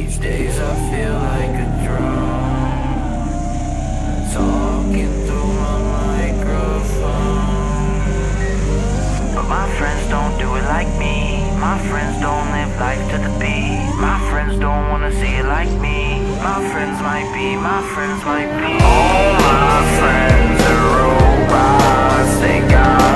These days I feel like a drum, talking through my microphone. But my friends don't do it like me. My friends don't live life to the beat. My friends don't wanna see it like me. My friends might be, my friends might be. All my friends are robots, they got